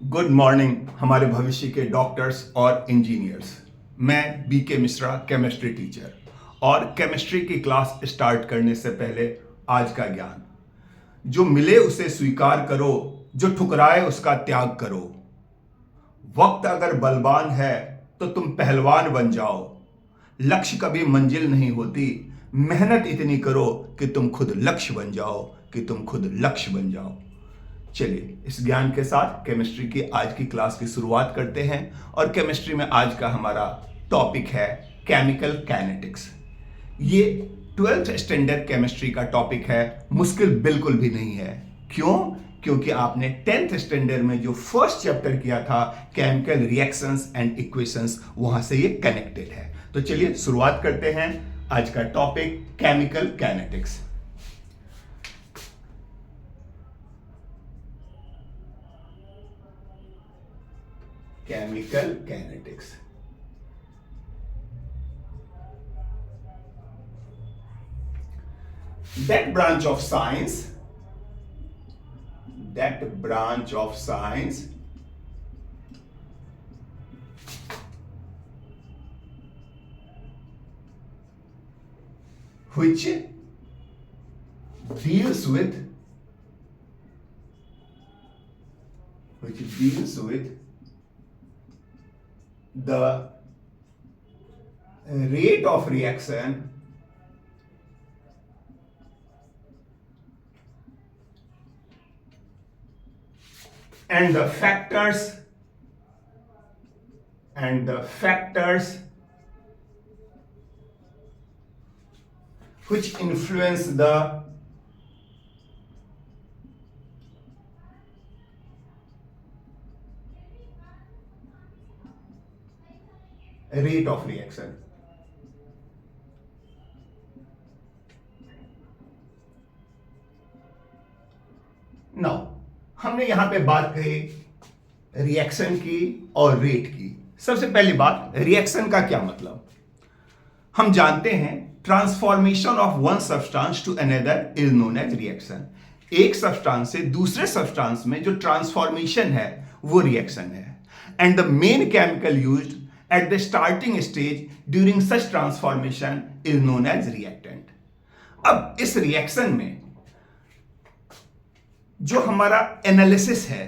Good morning हमारे भविष्य के डॉक्टर्स और इंजीनियर्स। मैं बीके मिश्रा, केमिस्ट्री टीचर। और केमिस्ट्री की क्लास स्टार्ट करने से पहले आज का ज्ञान, जो मिले उसे स्वीकार करो, जो ठुकराए उसका त्याग करो। वक्त अगर बलवान है तो तुम पहलवान बन जाओ। लक्ष्य कभी मंजिल नहीं होती, मेहनत इतनी करो कि तुम खुद लक्ष्य बन जाओ, कि तुम खुद लक्ष्य बन जाओ। चलिए इस ज्ञान के साथ केमिस्ट्री की आज की क्लास की शुरुआत करते हैं। और केमिस्ट्री में आज का हमारा टॉपिक है केमिकल काइनेटिक्स। ये 12th स्टैंडर्ड केमिस्ट्री का टॉपिक है, मुश्किल बिल्कुल भी नहीं है। क्यों? क्योंकि आपने 10th स्टैंडर्ड में जो फर्स्ट चैप्टर किया था केमिकल रिएक्शंस एंड इक्वेशंस, वहां से ये कनेक्टेड है। तो चलिए शुरुआत करते हैं आज का topic chemical kinetics. Chemical kinetics. That branch of science which deals with the rate of reaction and the factors which influence the rate of reaction। Now हमने यहां पे बात कही रिएक्शन की और रेट की। सबसे पहली बात, रिएक्शन का क्या मतलब। हम जानते हैं transformation of one substance to another is known as reaction. एक सब्सटेंस से दूसरे सब्सटेंस में जो ट्रांसफॉर्मेशन है वो रिएक्शन है। And the main chemical used at the starting stage during such transformation is known as reactant। अब इस रिएक्शन में जो हमारा एनालिसिस है,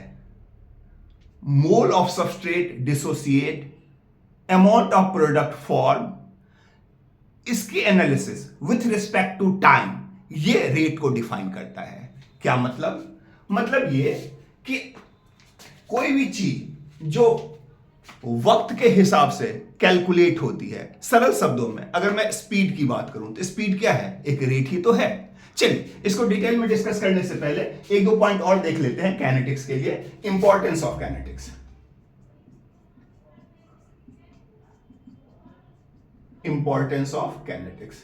mole of substrate dissociate, amount of product form, इसकी analysis with respect to time, ये rate को define करता है। क्या मतलब? मतलब ये कि कोई भी चीज जो वक्त के हिसाब से कैलकुलेट होती है, सरल शब्दों में अगर मैं स्पीड की बात करूं तो स्पीड क्या है? एक रेट ही तो है। चलिए इसको डिटेल में डिस्कस करने से पहले एक दो पॉइंट और देख लेते हैं काइनेटिक्स के लिए। Importance of kinetics. Importance of kinetics.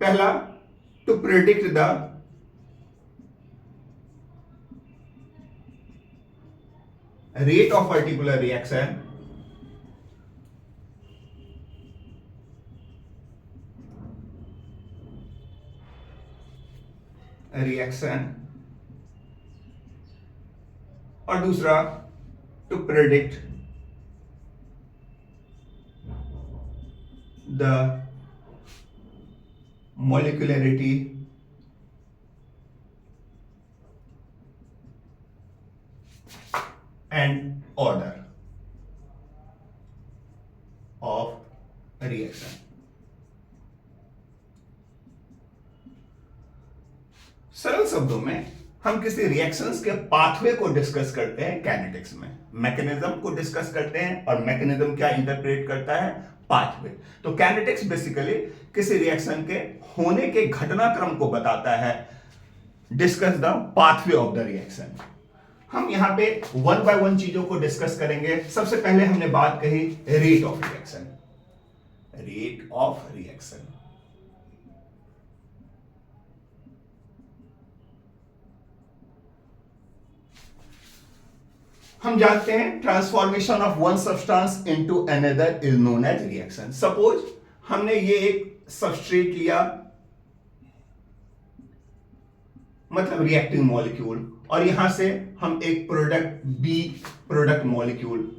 पहला, to predict the rate of particular reaction और दूसरा to predict the molecularity and order of reaction। सरल शब्दों में हम किसी रिएक्शंस के पाथवे को डिस्कस करते हैं काइनेटिक्स में, मैकेनिज्म को डिस्कस करते हैं, और मैकेनिज्म क्या इंटरप्रेट करता है? पाथवे। तो काइनेटिक्स बेसिकली किसी रिएक्शन के होने के घटनाक्रम को बताता है। Discuss the pathway of the reaction. हम यहां पे वन बाय वन चीजों को डिस्कस करेंगे। सबसे पहले हमने बात कही rate of reaction. Rate of reaction हम जानते हैं transformation of one substance into another is known as reaction. Suppose हमने ये एक सबस्ट्रेट लिया, मतलब रिएक्टिंग मॉलिक्यूल, और यहां से हम एक प्रोडक्ट बी प्रोडक्ट मॉलिक्यूल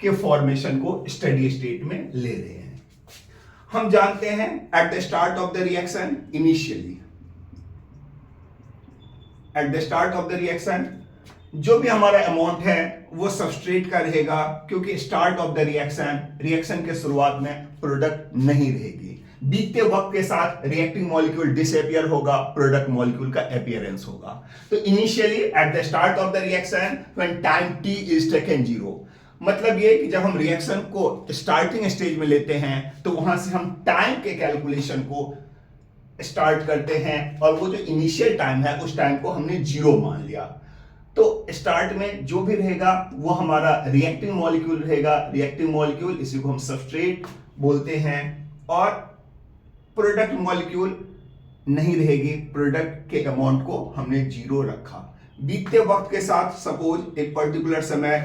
के फॉर्मेशन को स्टेडी स्टेट में ले रहे हैं। हम जानते हैं eight the start of the reaction, initially at the start of the reaction जो भी हमारा अमाउंट है वो सबस्ट्रेट का रहेगा, क्योंकि स्टार्ट ऑफ द रिएक्शन के शुरुआत में प्रोडक्ट नहीं रहेगी। बीतते वक्त के साथ रिएक्टिंग मॉलिक्यूल डिसअपियर होगा, प्रोडक्ट मॉलिक्यूल का अपीयरेंस होगा। तो initially at the start of the reaction when time t is taken 0, मतलब ये कि जब हम रिएक्शन को स्टार्टिंग स्टेज में लेते हैं तो वहां से हम टाइम के कैलकुलेशन को स्टार्ट करते हैं, और वो जो इनिशियल टाइम है उस टाइम को हमने 0 मान लिया। तो स्टार्ट में जो भी रहेगा वो हमारा रिएक्टिंग मॉलिक्यूल रहेगा, रिएक्टिंग मॉलिक्यूल इसी को हम सबस्ट्रेट बोलते हैं, और प्रोडक्ट मॉलिक्यूल नहीं रहेगी, प्रोडक्ट के अमाउंट को हमने 0 रखा। बीतते वक्त के साथ सपोज एक पर्टिकुलर समय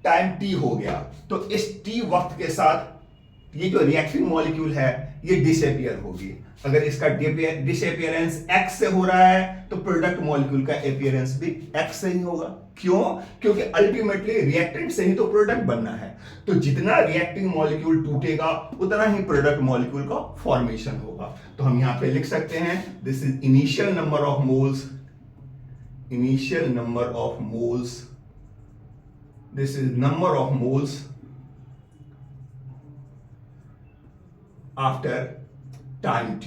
टाइम t हो गया, तो इस t वक्त के साथ ये जो रिएक्टिंग मॉलिक्यूल है ये डिसअपियर होगी। अगर इसका डिसअपियरेंस x से हो रहा है तो प्रोडक्ट मॉलिक्यूल का अपीयरेंस भी x से ही होगा। क्यों? क्योंकि अल्टीमेटली रिएक्टेंट से ही तो प्रोडक्ट बनना है। तो जितना रिएक्टिंग मॉलिक्यूल टूटेगा उतना ही प्रोडक्ट मॉलिक्यूल का फॉर्मेशन होगा। तो हम यहां पे लिख सकते हैं this is initial number of moles, initial number of moles, this is number of moles after time t।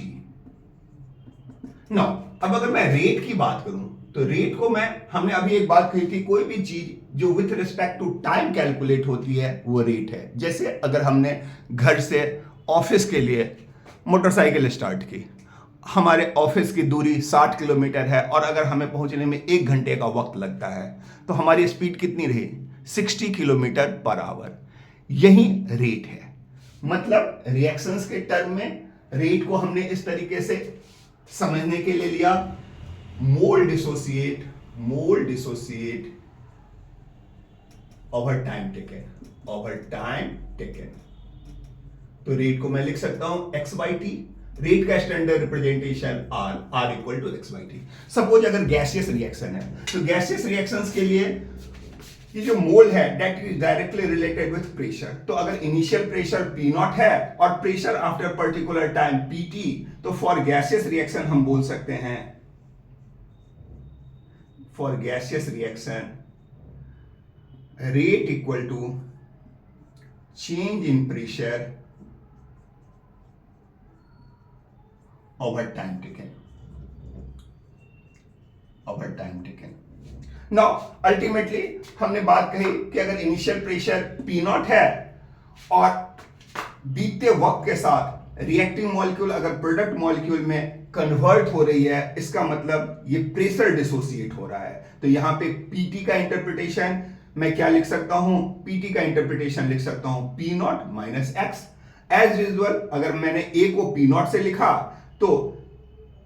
Now अब अगर मैं रेट की बात करूं तो रेट को हमने अभी एक बात कही थी, कोई भी चीज जो with respect to time calculate होती है वो रेट है। जैसे अगर हमने घर से ऑफिस के लिए मोटरसाइकिल स्टार्ट की, हमारे ऑफिस की दूरी 60 किलोमीटर है और अगर हमें पहुंचने में 1 घंटे का वक्त लगता है तो हमारी स्पीड कितनी रही? 60 किलोमीटर पर आवर। यही रेट है। मतलब रिएक्शंस के टर्म में रेट को हमने इस तरीके से समझने के लिए लिया, mole dissociate over time taken, over time taken. तो रेट को मैं लिख सकता हूं x/t, रेट का standard representation r equal to x/t। Suppose अगर गैसियस रिएक्शन है तो गैसियस रिएक्शंस के लिए ये जो मोल है that is directly related with pressure. तो अगर इनिशियल प्रेशर P0 है और pressure after particular time Pt, तो फॉर गैसियस रिएक्शन हम बोल सकते हैं, for gaseous reaction rate equal to change in pressure over time taken, over time taken. Now ultimately हमने बात कही कि अगर इनिशियल प्रेशर P0 है और बीतते वक्त के साथ रिएक्टिंग मॉलिक्यूल अगर प्रोडक्ट मॉलिक्यूल में कन्वर्ट हो रही है, इसका मतलब ये प्रेशर डिसोसिएट हो रहा है। तो यहां पे Pt का इंटरप्रिटेशन मैं क्या लिख सकता हूं? Pt का इंटरप्रिटेशन लिख सकता हूं P0 minus x. As usual अगर मैंने A को P0 से लिखा तो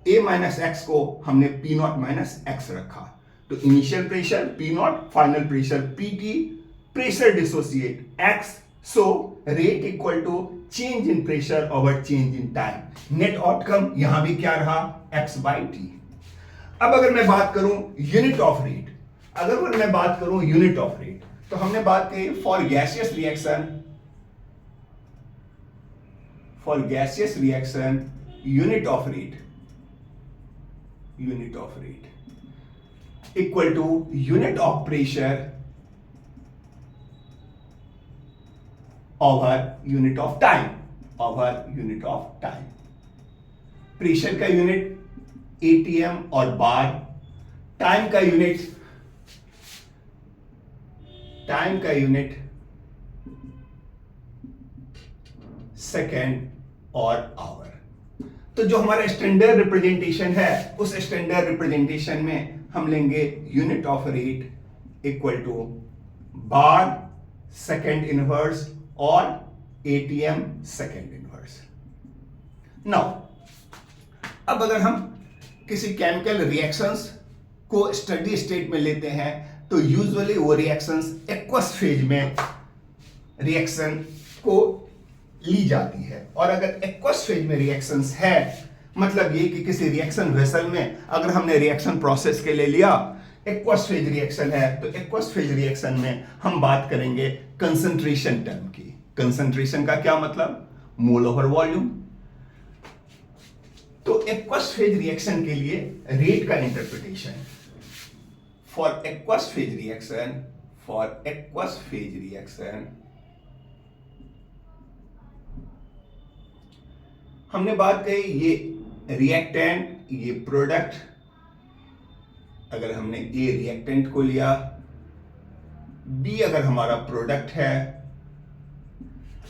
A माइनस एक्स को हमने P0 माइनस एक्स रखा। तो initial pressure P0, final pressure Pt, pressure dissociate x, so rate equal to change in pressure over change in time. Net outcome यहां भी क्या रहा? x/t। अब अगर मैं बात करूं यूनिट ऑफ रेट, अगर मैं बात करूं यूनिट ऑफ रेट, तो हमने बात की for gaseous reaction unit of rate equal to unit of pressure over unit of time, pressure का यूनिट ATM और बार, टाइम का यूनिट सेकेंड और आवर। तो जो हमारा स्टैंडर्ड रिप्रेजेंटेशन है उस स्टैंडर्ड रिप्रेजेंटेशन में हम लेंगे unit of rate equal to bar second inverse और ATM सेकेंड इनवर्स। नाउ अब अगर हम किसी केमिकल रिएक्शंस को स्टडी स्टेट में लेते हैं तो यूजुअली वो रिएक्शंस एक्वस फेज में रिएक्शन को ली जाती है, और अगर एक्वस फेज में रिएक्शंस है मतलब ये कि किसी रिएक्शन वेसल में अगर हमने रिएक्शन प्रोसेस के लिए लिया एक्वस फेज रिएक्शन है, तो एक्वस फेज रिएक्शन में हम बात करेंगे कंसंट्रेशन टर्म की। कंसंट्रेशन का क्या मतलब? मोल ओवर वॉल्यूम। तो एक्वस फेज रिएक्शन के लिए रेट का interpretation for aqueous phase reaction हमने बात कही ये रिएक्टेंट, ये प्रोडक्ट। अगर हमने ए रिएक्टेंट को लिया, बी अगर हमारा प्रोडक्ट है,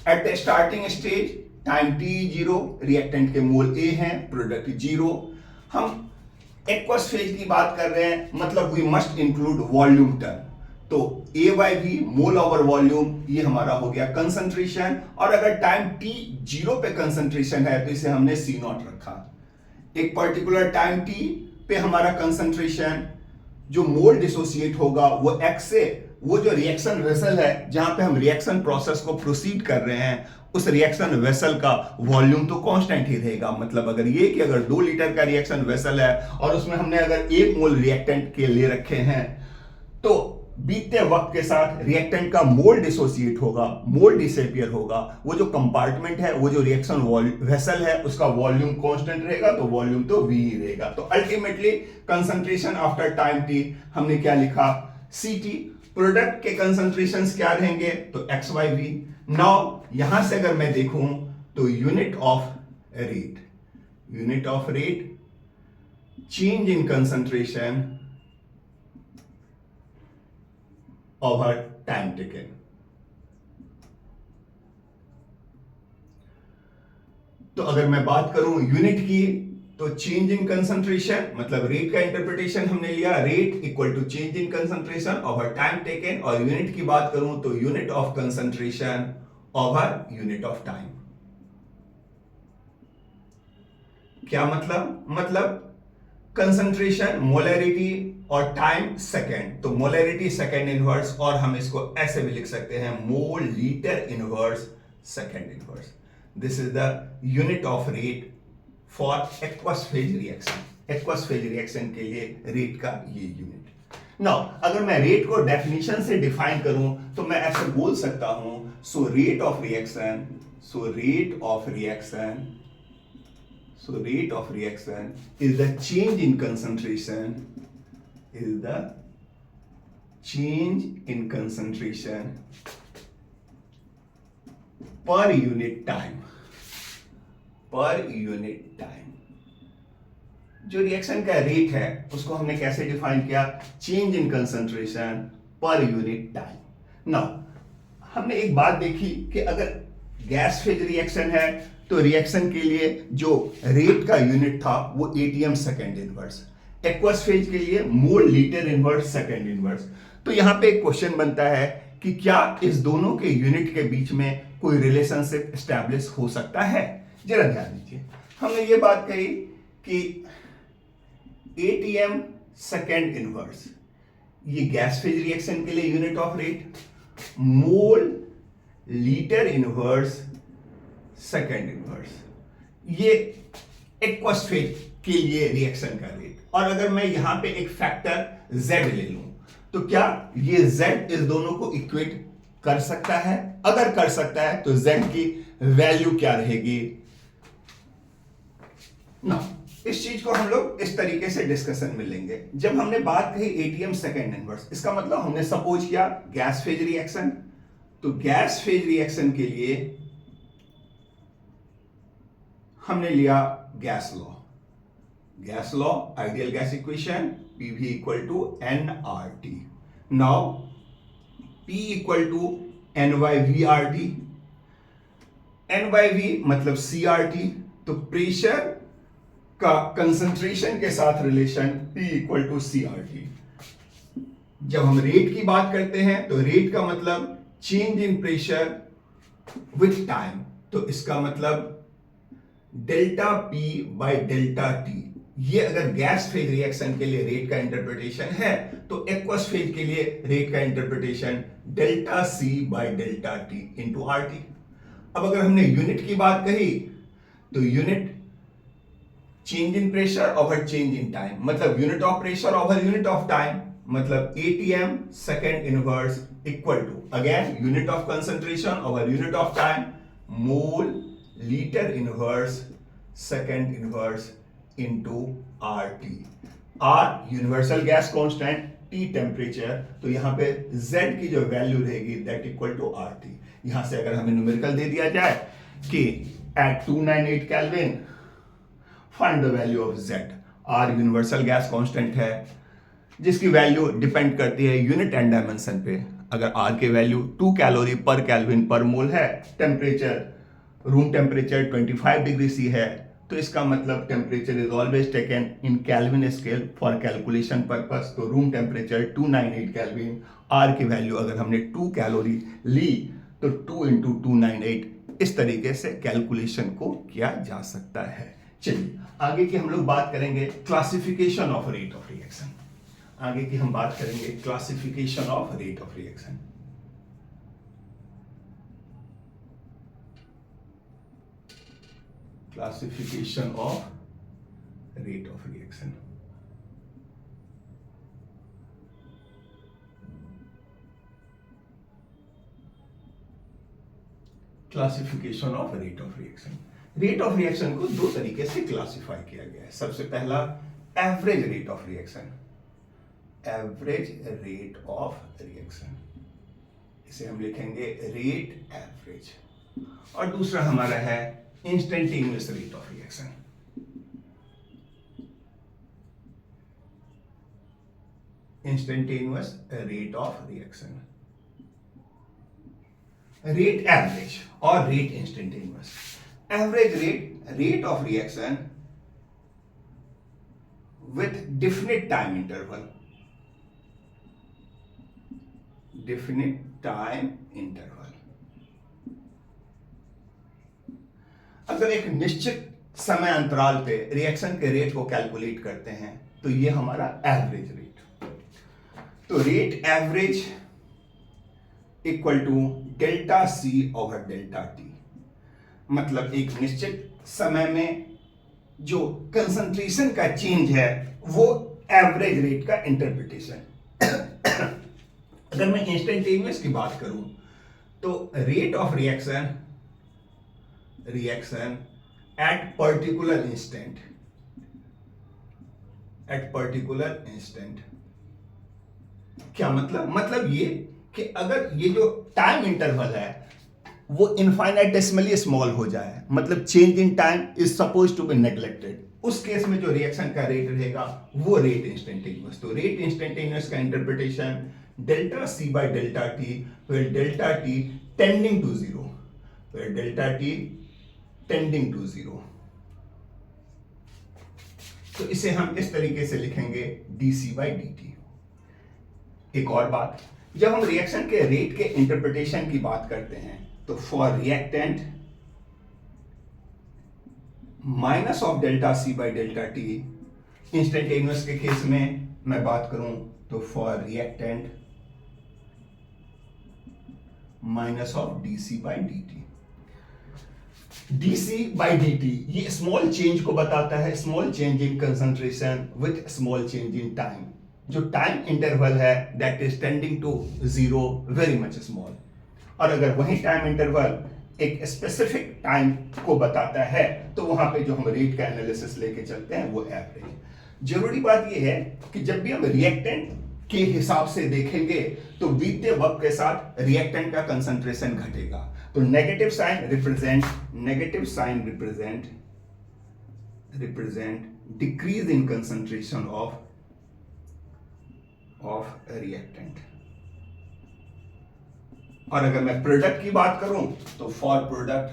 at the starting stage time T 0, reactant के मोल ए हैं, प्रोडक्ट 0। हम एक्वस फेज की बात कर रहे हैं, मतलब we must include volume term. तो A by V mole over volume, ये हमारा हो गया कंसंट्रेशन। और अगर टाइम टी 0 पे कंसंट्रेशन है तो इसे हमने सी नॉट रखा। एक पर्टिकुलर टाइम टी पे हमारा कंसंट्रेशन जो मोल डिसोसिएट होगा वो एक्स से, वो जो रिएक्शन वेसल है जहां पे हम रिएक्शन प्रोसेस को प्रोसीड कर रहे हैं, उस रिएक्शन वेसल का वॉल्यूम तो कांस्टेंट ही रहेगा। मतलब अगर ये कि अगर 2 लीटर का रिएक्शन वेसल है और उसमें हमने अगर 1 मोल रिएक्टेंट के ले रखे हैं, तो बीतते वक्त के साथ रिएक्टेंट का मोल डिसोसिएट होगा, मोल डिसअपीयर होगा। वो जो कंपार्टमेंट है, वो जो रिएक्शन वेसल है, उसका वॉल्यूम कांस्टेंट रहेगा, तो वॉल्यूम तो वी ही रहेगा। तो ultimately concentration after time T हमने क्या लिखा? C T. प्रोडक्ट के कंसंट्रेशंस क्या रहेंगे? तो एक्स वाई वी। नाउ यहां से अगर मैं देखूं तो unit of rate change in concentration over time taken। तो अगर मैं बात करूं यूनिट की, तो चेंज इन कंसंट्रेशन मतलब रेट का इंटरप्रिटेशन हमने लिया, rate equal to change in concentration over time taken. और यूनिट की बात करूं तो unit of concentration over unit of time. क्या मतलब कंसंट्रेशन मोलैरिटी और टाइम सेकेंड। तो मोलैरिटी सेकेंड इनवर्स, और हम इसको ऐसे भी लिख सकते हैं mole litre inverse second inverse. This is the unit of rate for aqueous phase reaction. Aqueous phase reaction के लिए रेट का ये यूनिट। नाउ अगर मैं रेट को डेफिनेशन से डिफाइन करूं तो मैं ऐसे बोल सकता हूं, so rate of reaction is the change in concentration per unit time। जो रिएक्शन का रेट है उसको हमने कैसे डिफाइन किया? Change in concentration per unit time. Now हमने एक बात देखी कि अगर गैस फेज रिएक्शन है तो रिएक्शन के लिए जो रेट का यूनिट था वो ATM second inverse, aqueous phase के लिए मोल लीटर इनवर्स सेकेंड इनवर्स। तो यहां पे एक क्वेश्चन बनता है कि क्या इस दोनों के यूनिट के बीच में कोई रिलेशनशिप एस्टैब्लिश हो सकता है? जरा ध्यान दीजिए, हमने ये बात कही कि एटीएम सेकेंड इनवर्स ये गैस फेज रिएक्शन के लिए unit of rate, mole litre inverse second inverse ये एक्वस फेज के लिए रिएक्शन का रेट। और अगर मैं यहां पे एक फैक्टर z ले लूं तो क्या ये z इस दोनों को इक्वेट कर सकता है? अगर कर सकता है तो z की वैल्यू क्या रहेगी? ना इस चीज को हम लोग इस तरीके से डिस्कशन में लेंगे। जब हमने बात कही एटीएम सेकेंड इनवर्स, इसका मतलब हमने सपोज किया गैस फेज रिएक्शन। तो गैस फेज रिएक्शन के लिए हमने लिया gas law, ideal gas equation, PV equal to nRT। Now P equal to N/V/RT, N/V मतलब CRT। तो प्रेशर का कंसंट्रेशन के साथ relation P equal to CRT। जब हम रेट की बात करते हैं तो रेट का मतलब change in pressure with time, तो इसका मतलब delta P bye delta T। ये अगर गैस फेज रिएक्शन के लिए रेट का इंटरप्रिटेशन है, तो एक्वस फेज के लिए रेट का interpretation delta C by delta T into RT। अब अगर हमने यूनिट की बात कही तो unit change in pressure over change in time, मतलब unit of pressure over unit of time, मतलब ATM second inverse equal to again unit of concentration over unit of time, mole litre inverse second inverse into RT. R universal gas constant, T temperature, तो यहां पे Z की जो value रहेगी that equal to RT. यहां से अगर हमें न्यूमेरिकल दे दिया जाए कि at 298 kelvin find the value of Z। R universal gas constant है जिसकी वैल्यू डिपेंड करती है यूनिट एंड डायमेंशन पे। अगर आर की वैल्यू 2 कैलोरी पर केल्विन पर मोल है, temperature room temperature 25 degree C है, तो इसका मतलब temperature is always taken in kelvin scale for calculation purpose. तो रूम टेम्परेचर 298 केल्विन, आर की वैल्यू अगर हमने 2 कैलोरी ली तो 2 इंटू 298, इस तरीके से कैलकुलेशन को किया जा सकता है। चलिए आगे की हम लोग बात करेंगे classification of rate of reaction. आगे की हम बात करेंगे classification of rate of reaction. Classification of rate of reaction. Classification of rate of reaction. Rate of reaction को दो तरीके से क्लासिफाई किया गया है। सबसे पहला average rate of reaction, average rate of reaction, इसे हम लिखेंगे रेट एवरेज। और दूसरा हमारा है instantaneous rate of reaction. Instantaneous rate of reaction, rate average और rate instantaneous. Average rate of reaction with definite time interval, definite time interval. अगर एक निश्चित समय अंतराल पे रिएक्शन के रेट को कैलकुलेट करते हैं तो ये हमारा एवरेज रेट। तो rate average equal to delta C over delta T, मतलब एक निश्चित समय में जो कंसंट्रेशन का चेंज है वो एवरेज रेट का इंटरप्रिटेशन। अगर मैं इंस्टेंटेनियस की बात करूं तो rate of reaction at particular instant, at particular instant. क्या मतलब ये कि अगर ये जो टाइम इंटरवल है वो इनफाइनाइटेसिमली स्मॉल हो जाए, मतलब change in time is suppose to be neglected, उस केस में जो रिएक्शन का रेट रहेगा वो रेट इंस्टेंटेनियस। तो रेट इंस्टेंटेनियस का interpretation delta C by delta T, where delta T tending to zero, where delta T tending to zero. तो इसे हम इस तरीके से लिखेंगे dc बाई dt। एक और बात, जब हम रिएक्शन के रेट के इंटरप्रिटेशन की बात करते हैं तो for reactant minus of delta C by delta T, instantaneous के केस में मैं बात करूं तो for reactant minus of dc by dt। dc by dt ये स्मॉल चेंज को बताता है, small change in concentration with small change in time. जो टाइम इंटरवल है that is tending to zero, very much small. और अगर वही time interval एक स्पेसिफिक टाइम को बताता है तो वहां पे जो हम रेट का एनालिसिस लेके चलते हैं वो एवरेज। जरूरी बात यह है कि जब भी हम रिएक्टेंट के हिसाब से देखेंगे तो बीतते वक्त के साथ रिएक्टेंट का कंसंट्रेशन घटेगा। तो negative sign represent decrease in concentration of reactant. और अगर मैं प्रोडक्ट की बात करूं तो for product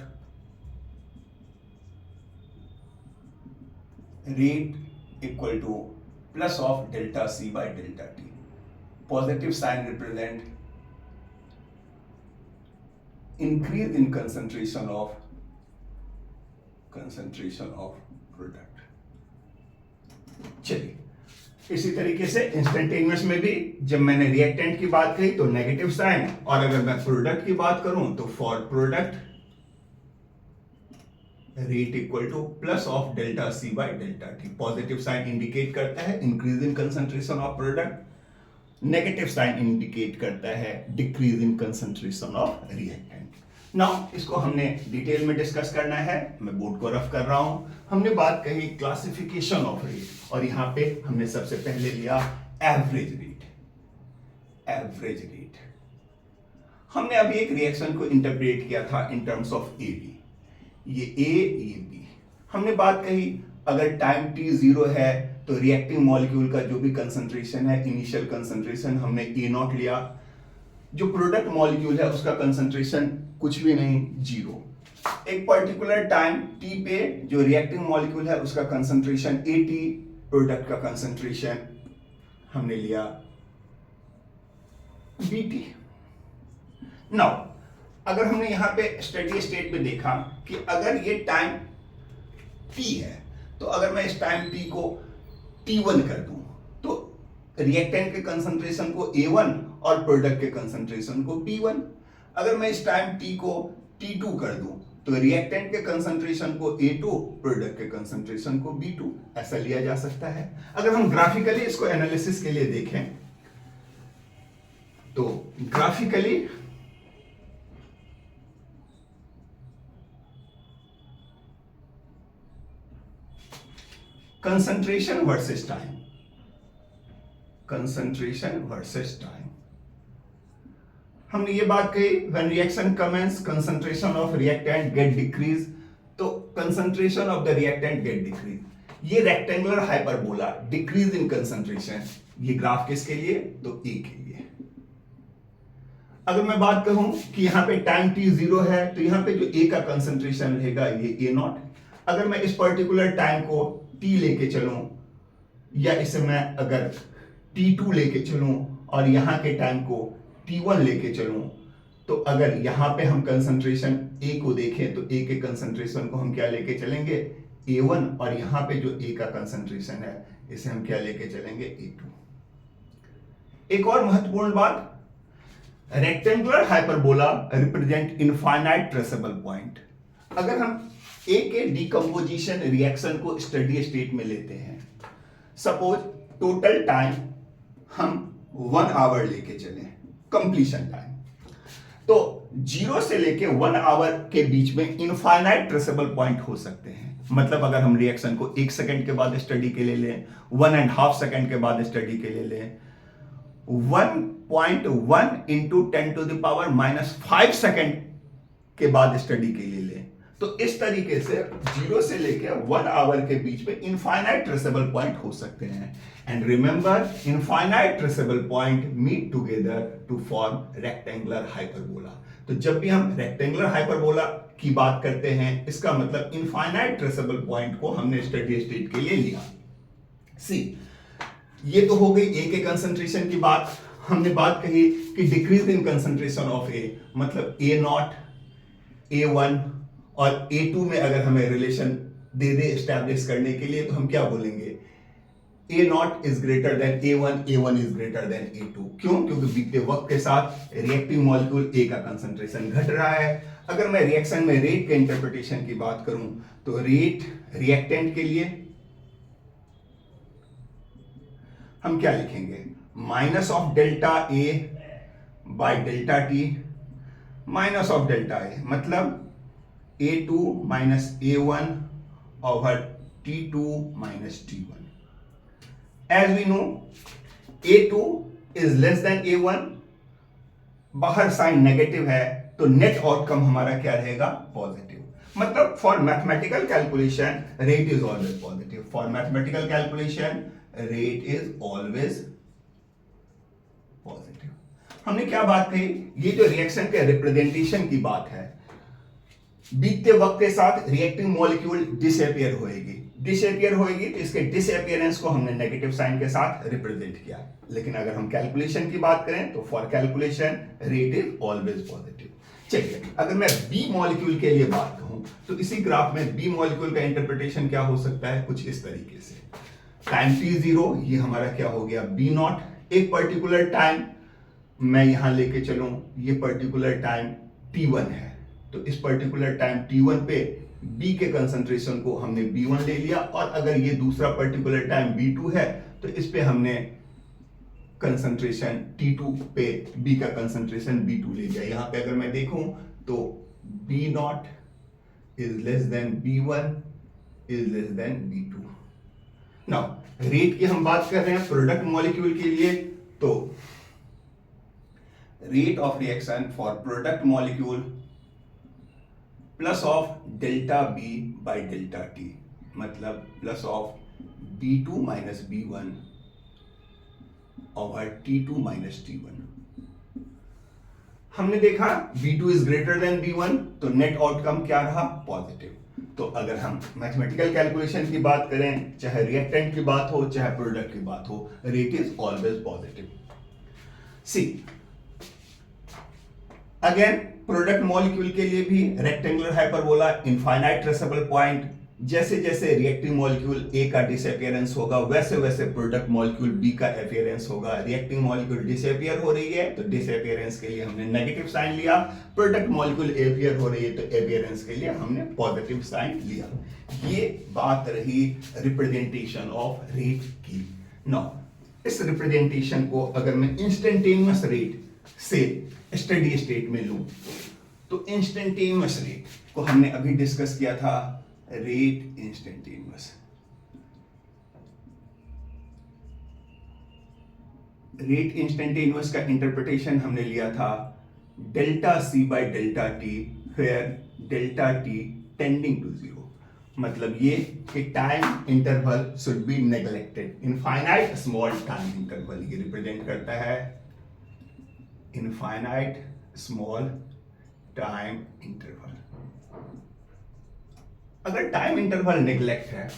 rate equal to plus of delta C by delta T. Positive sign represent increase in concentration of product. चलिए इसी तरीके से इंस्टेंटेनियस में भी जब मैंने रिएक्टेंट की बात कही तो नेगेटिव साइन, और अगर मैं प्रोडक्ट की बात करूं तो for product rate equal to plus of delta C by delta T. Positive sign indicate करता है increase in concentration of product, negative sign indicate करता है decrease in concentration of reactant. Now इसको हमने डिटेल में डिस्कस करना है, मैं बोर्ड को रफ कर रहा हूं। हमने बात कही क्लासिफिकेशन ऑफ रेट, और यहां पे हमने सबसे पहले लिया एवरेज रेट। एवरेज रेट हमने अभी एक रिएक्शन को इंटरप्रेट किया था in terms of A B, ये ए ये बी। हमने बात कही अगर टाइम टी जीरो है तो रिएक्टिंग मॉलिक्यूल का जो भी कंसंट्रेशन है, इनिशियल कंसंट्रेशन हमने ए नॉट लिया, जो प्रोडक्ट मॉलिक्यूल है उसका कंसंट्रेशन कुछ भी नहीं, जीरो। एक पर्टिकुलर टाइम टी पे जो रिएक्टिंग मॉलिक्यूल है उसका कंसंट्रेशन ए टी, प्रोडक्ट का कंसंट्रेशन हमने लिया बी टी। नाउ अगर हमने यहां पे स्टेडी स्टेट में देखा कि अगर ये टाइम टी है, तो अगर मैं इस टाइम टी को T1 कर दूं तो रिएक्टेंट के कंसंट्रेशन को A1 और प्रोडक्ट के कंसंट्रेशन को B1। अगर मैं इस टाइम T को T2 कर दूं तो रिएक्टेंट के कंसंट्रेशन को A2, प्रोडक्ट के कंसंट्रेशन को B2। ऐसा लिया जा सकता है। अगर हम ग्राफिकली इसको एनालिसिस के लिए देखें तो graphically concentration versus time, concentration versus time, हमने ये बात कही when reaction commence concentration of reactant get decrease, तो concentration of the reactant get decrease. ये rectangular hyperbola decrease in concentration, ये ग्राफ किसके लिए, तो ए के लिए। अगर मैं बात करूं कि यहां पे टाइम टी जीरो है तो यहां पे जो ए का कंसंट्रेशन रहेगा ये ए नॉट। अगर मैं इस पर्टिकुलर टाइम को टी लेके चलूं, या इसे मैं अगर T2 लेके चलूं और यहां के टाइम को T1 लेके चलूं, तो अगर यहां पे हम कंसंट्रेशन A को देखें तो A के कंसंट्रेशन को हम क्या लेके चलेंगे, A1, और यहां पे जो A का कंसंट्रेशन है इसे हम क्या लेके चलेंगे, A2। एक और महत्वपूर्ण बात, rectangular hyperbola represent infinite traceable point. अगर हम ए के डिकम्पोजिशन रिएक्शन को स्टडी स्टेट में लेते हैं, सपोज टोटल टाइम हम 1 आवर लेके चले, कंप्लीशन टाइम, तो 0 से लेके 1 आवर के बीच में इनफाइनाइट ट्रेसेबल पॉइंट हो सकते हैं। मतलब अगर हम रिएक्शन को 1 सेकंड के बाद स्टडी के लिए लें, 1.5 सेकंड के बाद स्टडी के लिए लें, 1.1 इंटू 10⁻⁻5 सेकंड के बाद स्टडी के लिए लें, तो इस तरीके से 0 से लेकर 1 आवर के बीच में इनफाइनाइट ट्रेसेबल पॉइंट हो सकते हैं। And remember, infinite traceable point meet together to form rectangular hyperbola. तो जब भी हम रेक्टेंगुलर हाइपरबोला की बात करते हैं, इसका मतलब इनफाइनाइट ट्रेसेबल पॉइंट को हमने स्टडी स्टेट के लिए लिया। सी, ये तो हो गई ए के कंसंट्रेशन की बात। हमने बात कही कि डिक्रीज इन कंसंट्रेशन ऑफ ए, मतलब ए नॉट, A1 और A2 में अगर हमें रिलेशन दे दे एस्टैब्लिश करने के लिए, तो हम क्या बोलेंगे, A not is greater than A1, A1 is greater than A2। क्यों? क्योंकि बीतते वक्त के साथ रिएक्टिंग मॉलिक्यूल A का कंसंट्रेशन घट रहा है। अगर मैं रिएक्शन में रेट के इंटरप्रिटेशन की बात करूं, तो रेट रिएक्टेंट के लिए हम क्या लिखेंगे, minus of delta A bye delta T, minus of delta A मतलब A2 minus A1 over T2 minus T1. As we know, A2 is less than A1, बाहर साइन नेगेटिव है, तो नेट आउटकम हमारा क्या रहेगा, पॉजिटिव। मतलब for mathematical calculation rate is always positive. For mathematical calculation rate is always positive. हमने क्या बात कही, ये जो रिएक्शन के रिप्रेजेंटेशन की बात है, बीतते वक्त के साथ रिएक्टिंग मॉलिक्यूल डिसअपियर होएगी। डिसअपियर होएगी तो इसके डिसअपियरेंस को हमने नेगेटिव साइन के साथ रिप्रेजेंट किया। लेकिन अगर हम कैलकुलेशन की बात करें तो for calculation rate is always positive. चलिए, अगर मैं बी मॉलिक्यूल के लिए बात कहूं तो इसी ग्राफ में बी मॉलिक्यूल का इंटरप्रिटेशन क्या हो सकता है, कुछ इस तरीके से। टाइम T0 ये हमारा क्या हो गया, बी नॉट। एक पर्टिकुलर टाइम मैं यहां लेके चलूं, ये पर्टिकुलर टाइम T1 है, तो इस पर्टिकुलर टाइम T1 पे बी के कंसंट्रेशन को हमने B1 ले लिया, और अगर ये दूसरा पर्टिकुलर टाइम B2 है तो इस पे हमने कंसंट्रेशन T2 पे B का कंसंट्रेशन B2 ले लिया। यहां पे अगर मैं देखूं तो B0 is less than B1 is less than B2। Now rate की हम बात कर रहे हैं प्रोडक्ट मॉलिक्यूल के लिए, तो rate of reaction for product molecule plus of delta B by delta T, मतलब plus of B2 minus B1 over T2 minus T1। हमने देखा B2 is greater than B1, तो नेट आउटकम क्या रहा? Positive. तो अगर हम मैथमेटिकल कैलकुलेशन की बात करें, चाहे रिएक्टेंट की बात हो चाहे प्रोडक्ट की बात हो, rate is always positive. See again product molecule के लिए भी rectangular hyperbola, infinite traceable point, जैसे जैसे रिएक्टिंग मॉलिक्यूल ए का डिसअपियरेंस होगा वैसे वैसे प्रोडक्ट मॉलिक्यूल बी का अपीयरेंस होगा। रिएक्टिंग मॉलिक्यूल डिसअपियर हो रही है तो डिसअपियरेंस के लिए हमने नेगेटिव साइन लिया, प्रोडक्ट मॉलिक्यूल अपीयर हो रही है तो अपीयरेंस के लिए हमने पॉजिटिव साइन लिया। ये बात रही रिप्रेजेंटेशन ऑफ रेट की। नाउ इस रिप्रेजेंटेशन को अगर मैं इंस्टेंटेनियस रेट से स्टेडी स्टेट में लूं, तो इंस्टेंटेनियस रेट को हमने अभी डिस्कस किया था, रेट इंस्टेंटेनियस। रेट इंस्टेंटेनियस का इंटरप्रिटेशन हमने लिया था delta C by delta T, where delta T tending to zero. मतलब ये कि time interval should be neglected, infinite small time interval ये रिप्रेजेंट करता है, इनफाइनाइट स्मॉल टाइम इंटरवल। अगर टाइम इंटरवल नेग्लेक्ट है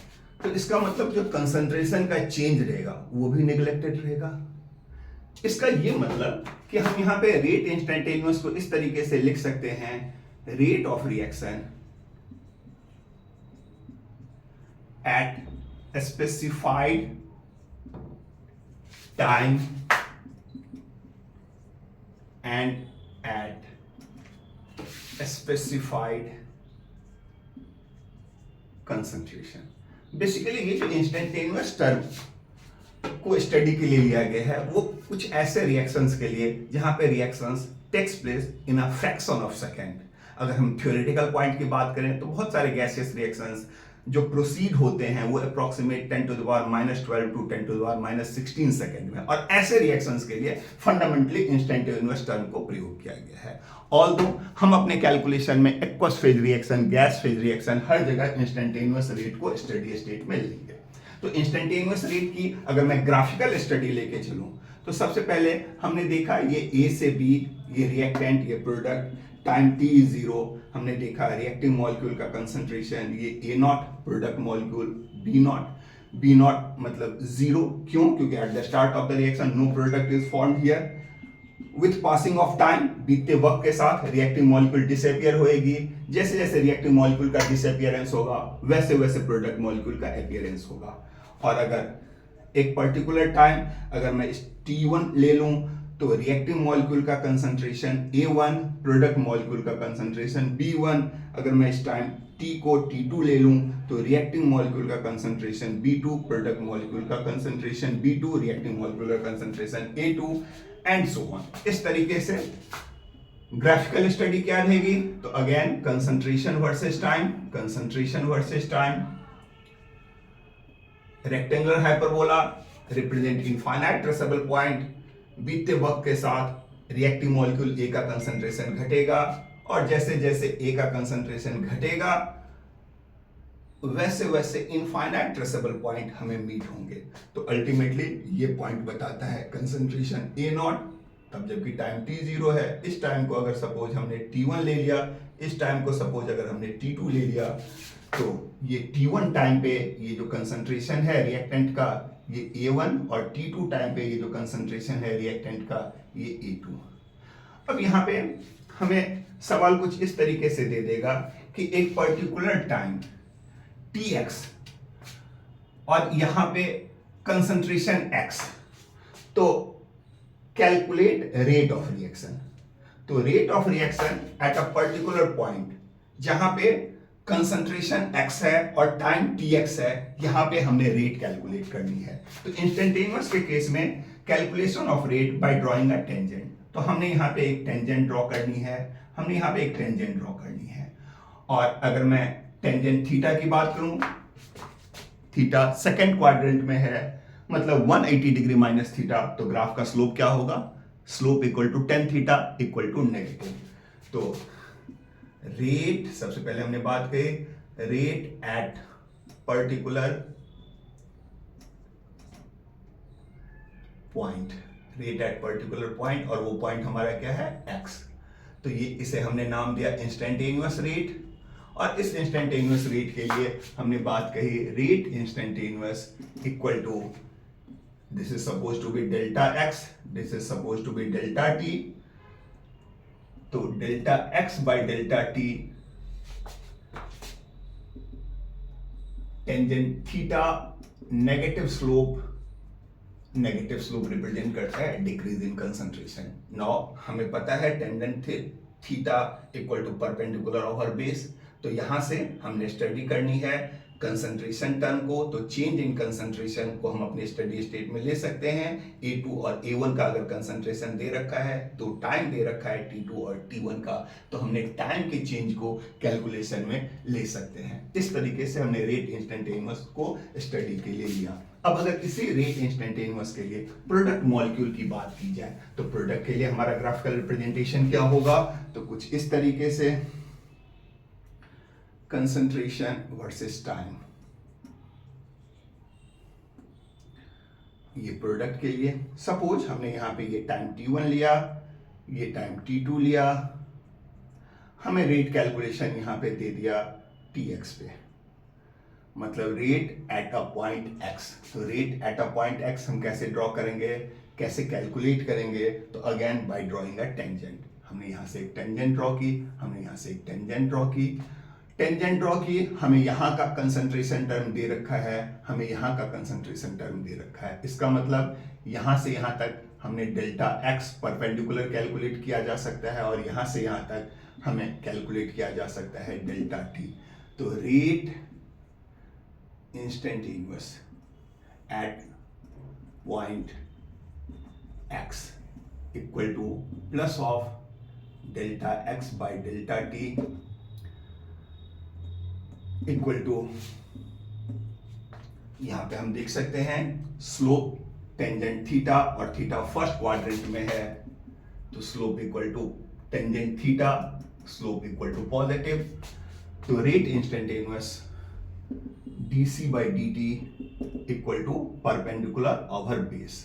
तो इसका मतलब जो कंसंट्रेशन का चेंज रहेगा वो भी नेग्लेक्टेड रहेगा। इसका ये मतलब कि हम यहां पे रेट इंस्टेंटेनियस को इस तरीके से लिख सकते हैं, rate of reaction at specified time and eight specified concentration. Basically ये जो इंस्टेंटेनियस टर्म को स्टडी के लिए लिया गया है वो कुछ ऐसे रिएक्शंस के लिए जहां पे reactions takes place in a fraction of second. अगर हम थ्योरेटिकल पॉइंट की बात करें तो बहुत सारे गैसियस रिएक्शंस जो प्रोसीड होते हैं वो approximate 10 to the power -12 to 10 to the power -16 second में, और ऐसे रिएक्शंस के लिए फंडामेंटली इंस्टेंटेनियस टर्म को प्रयोग किया गया है। ऑल्दो हम अपने कैलकुलेशन में aqueous phase reaction, gas phase reaction, हर जगह इंस्टेंटेनियस रेट को स्टेडी स्टेट में लेंगे। तो इंस्टेंटेनियस रेट की अगर मैं ग्राफिकल स्टडी लेके चलूं तो सबसे पहले हमने देखा ये ए से बी, ये रिएक्टेंट, ये प्रोडक्ट, टाइम t इज 0, हमने देखा रिएक्टिव मॉलिक्यूल का कंसंट्रेशन ये A0, product molecule B0, B0 मतलब 0, क्यों? क्योंकि at the start of the reaction no product is formed here. With passing of time, बीतते वक्त के साथ रिएक्टिव मॉलिक्यूल डिसअपियर होएगी, जैसे जैसे रिएक्टिव मॉलिक्यूल का डिसअपियरेंस होगा वैसे वैसे प्रोडक्ट मॉलिक्यूल का अपीयरेंस होगा। और अगर एक पर्टिकुलर टाइम अगर मैं T1 ले लूं तो रिएक्टिव मॉलिक्यूल का कंसंट्रेशन A1, प्रोडक्ट मॉलिक्यूल का कंसंट्रेशन B1। अगर मैं इस टाइम T को T2 ले लूं तो रिएक्टिव मॉलिक्यूल का कंसंट्रेशन B2, प्रोडक्ट मॉलिक्यूल का कंसंट्रेशन B2, रिएक्टिव मॉलिक्यूल का concentration A2 and so on. इस तरीके से ग्राफिकल स्टडी क्या रहेगी? तो again concentration versus time, concentration versus time, rectangular hyperbola represent infinite traceable point, बीतते वक्त के साथ रिएक्टिव मॉलिक्यूल ए का कंसंट्रेशन घटेगा, और जैसे जैसे ए का कंसंट्रेशन घटेगा वैसे वैसे इनफाइनाइट ट्रेसेबल पॉइंट हमें मीट होंगे। तो अल्टीमेटली ये पॉइंट बताता है कंसंट्रेशन A0, तब जबकि टाइम T0 है। इस टाइम को अगर सपोज हमने T1 ले लिया, इस टाइम को सपोज अगर हमने T2 ले लिया, तो ये T1 टाइम पे ये जो कंसंट्रेशन है रिएक्टेंट का ये A1, और T2 टाइम पे ये जो कंसंट्रेशन है रिएक्टेंट का ये A2। अब यहाँ पे हमें सवाल कुछ इस तरीके से दे देगा कि एक पर्टिकुलर टाइम Tx और यहां पे कंसंट्रेशन X, तो कैलकुलेट रेट ऑफ रिएक्शन। तो rate of reaction at a particular point जहां पे कंसंट्रेशन x है और टाइम tx है, यहां पे हमने रेट कैलकुलेट करनी है। तो इंस्टेंटेनियस के केस में calculation of rate by drawing a tangent, तो हमने यहाँ पे एक टेंजेंट ड्रॉ करनी है, हमने यहाँ पे एक टेंजेंट ड्रॉ करनी है। और अगर मैं टेंजेंट थीटा की बात करूं, थीटा सेकेंड क्वाड्रेंट में है, मतलब 180 डिग्री माइनस थीटा, तो ग्राफ का स्लोप क्या होगा, slope equal to tan theta equal to negative. तो रेट, सबसे पहले हमने बात कही rate at particular point, rate at particular point, और वो पॉइंट हमारा क्या है, एक्स। तो ये इसे हमने नाम दिया इंस्टेंटेनियस रेट। और इस इंस्टेंटेनियस रेट के लिए हमने बात कही rate instantaneous equal to, this is suppose to be delta X, this is suppose to be delta T. तो delta X by delta T, tangent theta, negative slope represent करता है डिक्रीज इन कंसंट्रेशन। नाउ हमें पता है tangent theta equal to perpendicular over base, तो यहां से हमने स्टडी करनी है कंसंट्रेशन टर्म को। तो चेंज इन कंसंट्रेशन को हम अपने स्टडी स्टेट में ले सकते हैं। A2 और A1 का अगर कंसंट्रेशन दे रखा है, तो टाइम दे रखा है T2 और T1 का, तो हमने टाइम के चेंज को कैलकुलेशन में ले सकते हैं। इस तरीके से हमने रेट इंस्टेंटेनियस को स्टडी के लिए लिया। अब अगर इसी रेट इंस्टेंटेनियस के लिए प्रोडक्ट मॉलिक्यूल की बात की जाए, तो प्रोडक्ट के लिए हमारा ग्राफिकल रिप्रेजेंटेशन क्या होगा, तो कुछ इस तरीके से, कंसंट्रेशन वर्सेस टाइम। ये प्रोडक्ट के लिए सपोज हमने यहां पे ये टाइम t1 लिया, ये टाइम t2 लिया, हमें रेट कैलकुलेशन यहां पे दे दिया tx पे, मतलब rate at a point x। तो rate at a point x हम कैसे ड्रॉ करेंगे, कैसे कैलकुलेट करेंगे, तो again bye drawing a tangent. हमने यहां से एक टेंजेंट ड्रॉ की, हमने यहां से एक टेंजेंट ड्रॉ की, टेंजेंट ड्रॉ की, हमें यहाँ का कंसंट्रेशन टर्म दे रखा है, हमें यहाँ का कंसंट्रेशन टर्म दे रखा है। इसका मतलब यहाँ से यहाँ तक हमने डेल्टा एक्स परपेंडिकुलर कैलकुलेट किया जा सकता है, और यहाँ से यहाँ तक हमें कैलकुलेट किया जा सकता है डेल्टा टी। तो rate instantaneous at point X equal to plus of delta X by delta T equal to, यहां पे हम देख सकते हैं स्लोप टेंजेंट थीटा, और थीटा फर्स्ट क्वाड्रेंट में है, तो slope equal to tangent theta, slope equal to positive. तो rate instantaneous dc by dt equal to perpendicular over base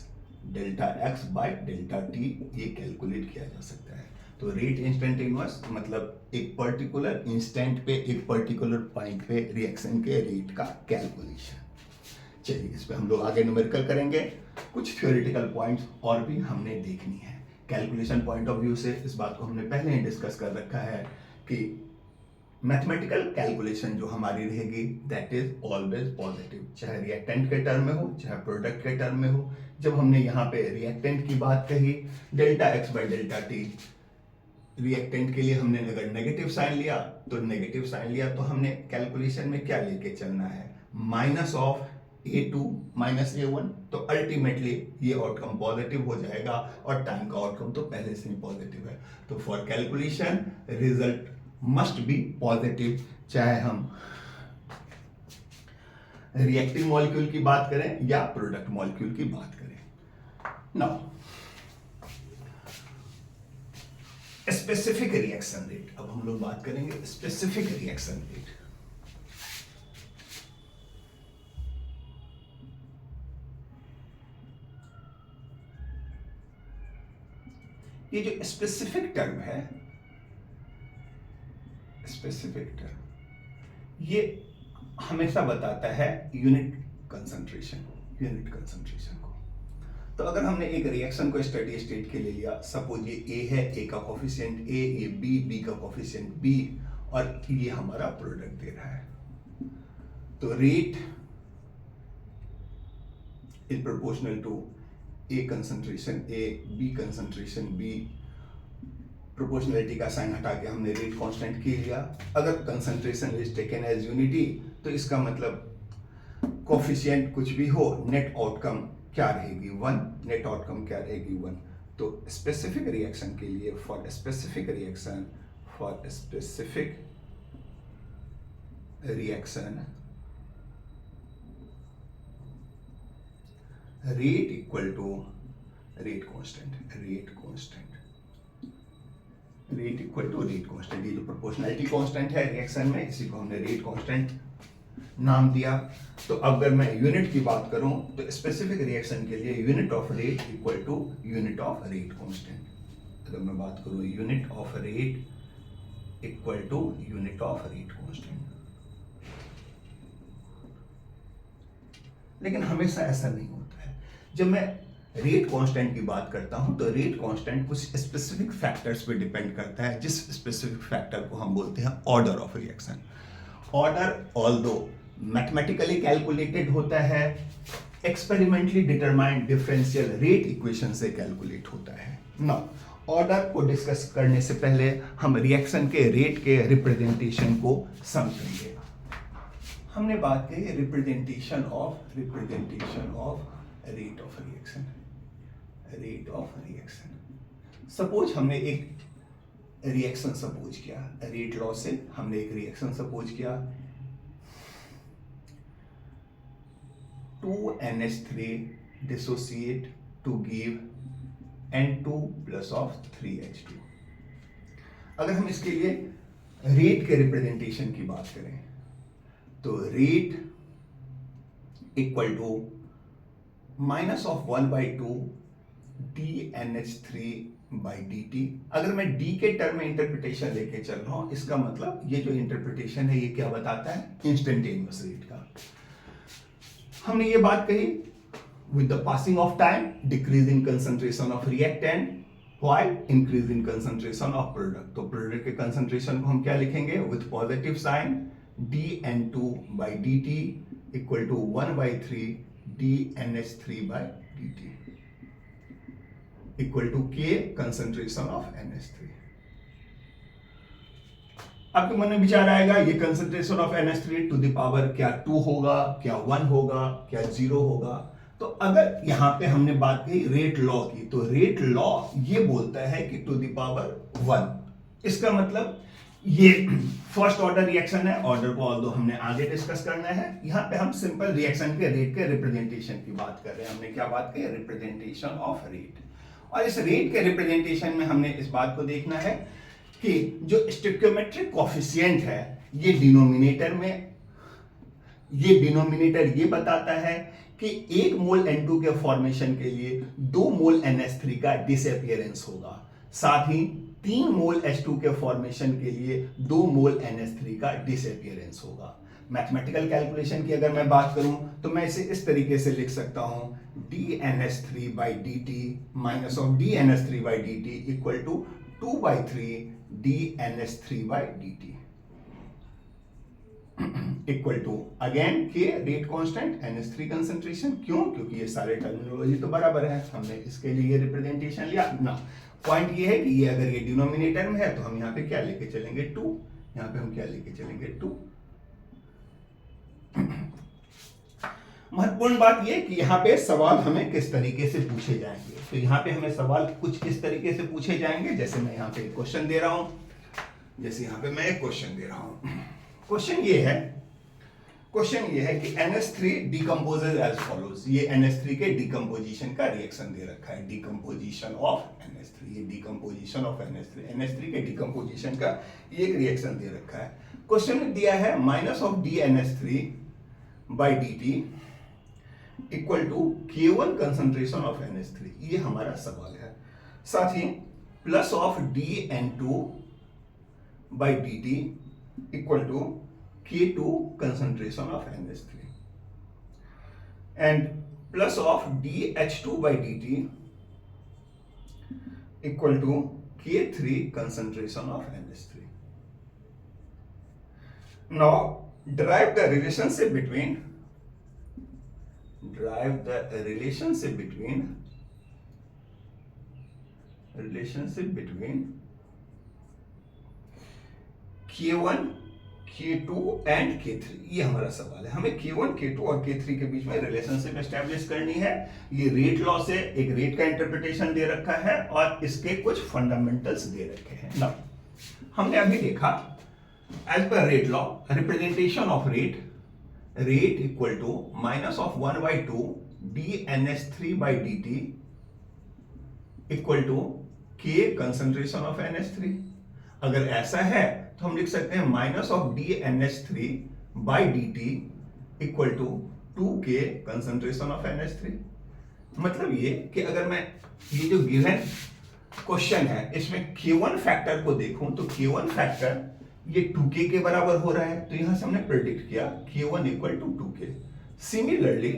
delta x by delta t, ये कैलकुलेट किया जा सकता है। तो रेट इंस्टेंटेनियस मतलब एक पर्टिकुलर इंस्टेंट पे, एक पर्टिकुलर पॉइंट पे रिएक्शन के रेट का कैलकुलेशन। चलिए इस पे हम लोग आगे न्यूमेरिकल करेंगे। कुछ थ्योरेटिकल पॉइंट्स और भी हमने देखनी है। कैलकुलेशन पॉइंट ऑफ व्यू से इस बात को हमने पहले ही डिस्कस कर रखा है कि मैथमेटिकल कैलकुलेशन जो हमारी रहेगी दैट इज ऑलवेज पॉजिटिव, चाहे रिएक्टेंट के टर्म में हो, चाहे प्रोडक्ट के टर्म में हो। जब हमने यहाँ पे रिएक्टेंट की बात कही, delta x by delta T, reactant के लिए हमने अगर नेगेटिव साइन लिया, तो नेगेटिव साइन लिया तो हमने कैलकुलेशन में क्या लेके चलना है, minus of A2 minus A1, तो अल्टीमेटली ये आउटकम पॉजिटिव हो जाएगा, और टाइम का आउटकम तो पहले से ही पॉजिटिव है। तो for calculation result must be positive, चाहे हम रिएक्टिव मॉलिक्यूल की बात करें या प्रोडक्ट मॉलिक्यूल की बात करें। नाउ स्पेसिफिक रिएक्शन रेट, अब हम लोग बात करेंगे स्पेसिफिक रिएक्शन रेट। ये जो स्पेसिफिक टर्म है, स्पेसिफिक टर्म ये हमेशा बताता है यूनिट कंसंट्रेशन को। तो अगर हमने एक रिएक्शन को स्टडी स्टेट के लिए लिया, सपोज ये ए है, ए का कोफिशिएंट ए, ये बी का कोफिशिएंट बी, और ये हमारा प्रोडक्ट दे रहा है, तो rate is proportional to A concentration A, B concentration B, proportionality का साइन हटा के हमने रेट कांस्टेंट की लिया। अगर concentration is taken as unity तो इसका मतलब कोफिशिएंट कुछ भी हो, नेट आउटकम क्या रहेगी 1, नेट आउटकम क्या रहेगी 1। तो स्पेसिफिक रिएक्शन के लिए for specific reaction rate equal to rate constant, rate equal to rate constant. ये जो प्रोपोर्शनलिटी कांस्टेंट है रिएक्शन में, इसी को हमने रेट कांस्टेंट नाम दिया। तो अगर मैं यूनिट की बात करूं तो स्पेसिफिक रिएक्शन के लिए unit of rate equal to unit of rate constant. अगर मैं बात करूं unit of rate equal to unit of rate constant. लेकिन हमेशा ऐसा नहीं होता है। जब मैं रेट कांस्टेंट की बात करता हूं तो रेट कांस्टेंट कुछ स्पेसिफिक फैक्टर्स पे डिपेंड करता है, जिस स्पेसिफिक फैक्टर को हम बोलते हैं order of reaction. Order although mathematically calculated होता है, experimentally determined differential rate equation से कैलकुलेट होता है ना। ऑर्डर को डिस्कस करने से पहले हम रिएक्शन के रेट के रिप्रेजेंटेशन को समझेंगे। हमने बात की representation of rate of reaction. Suppose हमने एक रिएक्शन सपोज किया, रेट लॉ से हमने एक रिएक्शन सपोज किया 2NH3 dissociate to give N2 plus of 3H2। अगर हम इसके लिए रेट के रिप्रेजेंटेशन की बात करें तो rate equal to -1/2 dNH3 by dt। अगर मैं d के टर्म में इंटरप्रिटेशन लेके चल रहा हूं, इसका मतलब ये जो इंटरप्रिटेशन है ये क्या बताता है, इंस्टेंटेनियस रेट का। हमने ये बात कही with the passing of time decrease in concentration of reactant while increase in concentration of product. तो प्रोडक्ट के कंसंट्रेशन को हम क्या लिखेंगे with positive sign dN2 by dt equal to 1/3 dNH3 by dt equal to K concentration of NH3। आपके मन में विचार आएगा ये concentration of NH3 to the power क्या 2 होगा, क्या 1 होगा, क्या 0 होगा। तो अगर यहां पे हमने बात की रेट लॉ की, तो रेट लॉ ये बोलता है कि टू द पावर 1। इसका मतलब ये फर्स्ट ऑर्डर रिएक्शन है। ऑर्डर को ऑल्दो हमने आगे डिस्कस करना है, यहां पे हम सिंपल रिएक्शन के रेट के रिप्रेजेंटेशन की बात कर रहे हैं। हमने क्या बात की, रिप्रेजेंटेशन ऑफ रेट। और इस रेट के रिप्रेजेंटेशन में हमने इस बात को देखना है कि जो स्टोइकियोमेट्रिक कोएफिशिएंट है ये डिनोमिनेटर ये बताता है कि 1 मोल N2 के फॉर्मेशन के लिए 2 मोल NH3 का डिसअपीयरेंस होगा, साथ ही 3 मोल H2 के फॉर्मेशन के लिए 2 मोल NH3 का डिसअपीयरेंस होगा। मैथमेटिकल कैलकुलेशन की अगर मैं बात करूं तो मैं इसे इस तरीके से लिख सकता हूं dNH3 by dt minus of dNH3 by dt equal to 2/3 dNH3 by dt equal to again K rate constant NH3 concentration. क्यों? क्योंकि ये सारे टर्मिनोलॉजी तो बराबर है, हमने इसके लिए रिप्रेजेंटेशन लिया ना। पॉइंट ये है कि ये अगर ये डिनोमिनेटर में है तो हम यहाँ पे क्या लेके चलेंगे 2, यहाँ पे हम क्या लेके चलेंगे 2। महत्वपूर्ण बात यह कि यहाँ पे सवाल हमें किस तरीके से पूछे जाएंगे। तो यहाँ पे हमें सवाल कुछ इस तरीके से पूछे जाएंगे, जैसे मैं यहाँ पे क्वेश्चन दे रहा हूं, जैसे यहाँ पे मैं एक क्वेश्चन दे रहा हूं। क्वेश्चन ये है कि NH3 डिकम्पोजेज एज फॉलोज। ये NH3 के डिकम्पोजिशन का रिएक्शन दे रखा है, डिकम्पोजिशन ऑफ NH3। ये डिकम्पोजिशन ऑफ NH3 के डिकम्पोजिशन का एक रिएक्शन दे रखा है। क्वेश्चन में दिया है minus of dNH3 by dt equal to K1 concentration of NH3। ये हमारा सवाल है। साथ ही plus of dN2 by dt equal to K2 concentration of NH3 and plus of dH2 by dt equal to K3 concentration of NH3. Now derive the relationship between K1 K2 and K3, ये हमारा सवाल है। हमें K1 K2 और K3 के बीच में relationship establish करनी है। ये रेट लॉ से एक रेट का इंटरप्रिटेशन दे रखा है और इसके कुछ फंडामेंटल्स दे रखे हैं ना। हमने अभी देखा as per rate law representation of rate equal to minus of 1/2 dNH3 by dt equal to K concentration of NH3। अगर ऐसा है तो हम लिख सकते हैं minus of dNH3 by dt equal to 2K concentration of NH3। मतलब ये कि अगर मैं ये जो गिवन क्वेश्चन है इसमें K1 फैक्टर को देखूं तो K1 फैक्टर ये 2K के बराबर हो रहा है, तो यहां से हमने प्रेडिक्ट किया K1 equal to 2K। Similarly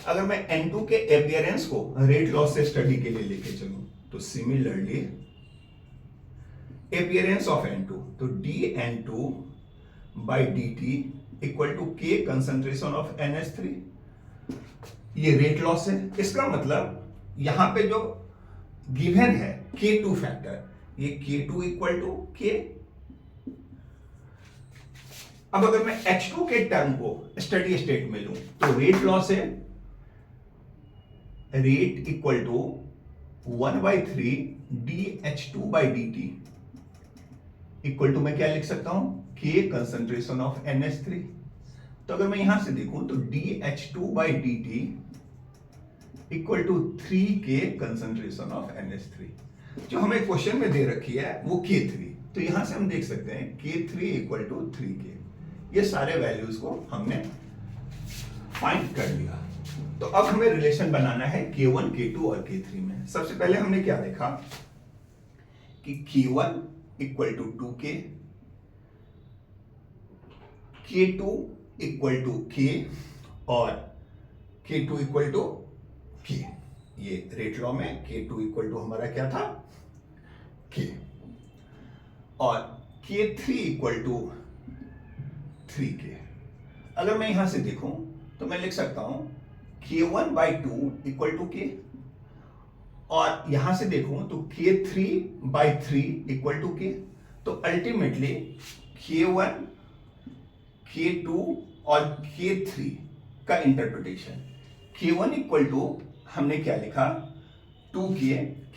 अगर मैं N2 के अपीयरेंस को रेट लॉस से स्टडी के लिए लेके चलूं तो सिमिलरली अपीयरेंस ऑफ N2 तो dN2 by dt equal to K concentration of NH3। ये रेट लॉस है। इसका मतलब यहां पे जो गिवन है K2 फैक्टर, ये K2 इक्वल टू K। अब अगर मैं H2 के टर्म को स्टडी स्टेट में लूं तो रेट लॉस है rate equal to 1/3 dH2 by dt equal to मैं क्या लिख सकता हूं K कंसंट्रेशन ऑफ NH3। तो अगर मैं यहां से देखूं तो dH2 by dt equal to 3K concentration of NH3। जो हमें क्वेश्चन में दे रखी है वो K3, तो यहां से हम देख सकते हैं K3 इक्वल टू 3K। ये सारे वैल्यूज को हमने फाइंड कर लिया। तो अब हमें रिलेशन बनाना है K1 K2 और K3 में। सबसे पहले हमने क्या देखा कि K1 equal to 2K, K2 equal to K और K2 इक्वल टू K। ये रेट लॉ में K2 इक्वल टू हमारा क्या था K और K3 इक्वल टू 3K। अगर मैं यहां से देखूं तो मैं लिख सकता हूं K1/2 इक्वल टू K और यहां से देखूं तो K3/3 इक्वल टू K। तो अल्टीमेटली K1 K2 और K3 का इंटरप्रिटेशन K1 इक्वल टू हमने क्या लिखा 2K,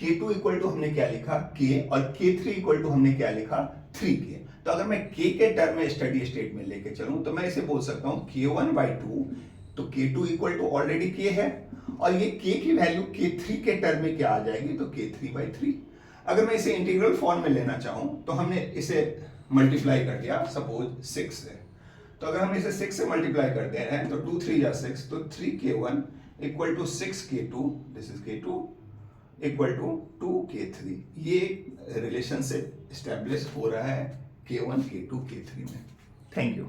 K2 इक्वल टू हमने क्या लिखा K और K3 इक्वल टू हमने क्या लिखा 3K। तो अगर मैं K के टर्म में स्टडी स्टेट में लेके चलूं तो मैं इसे बोल सकता हूं K1/2, तो K2 equal to already K है और ये K की वैल्यू K3 के टर्म में क्या आ जाएगी तो K3/3। अगर मैं इसे इंटीग्रल फॉर्म में लेना चाहूं तो हमने इसे मल्टीप्लाई कर दिया सपोज 6 से। तो अगर हम इसे 6 से मल्टीप्लाई कर दे रहे हैं तो 2 3 या 6, तो 3K1 equal to 6K2, this is K2 equal to 2K3। ये रिलेशनशिप स्टैब्लिश हो रहा है K1 K2 K3 में। Thank you.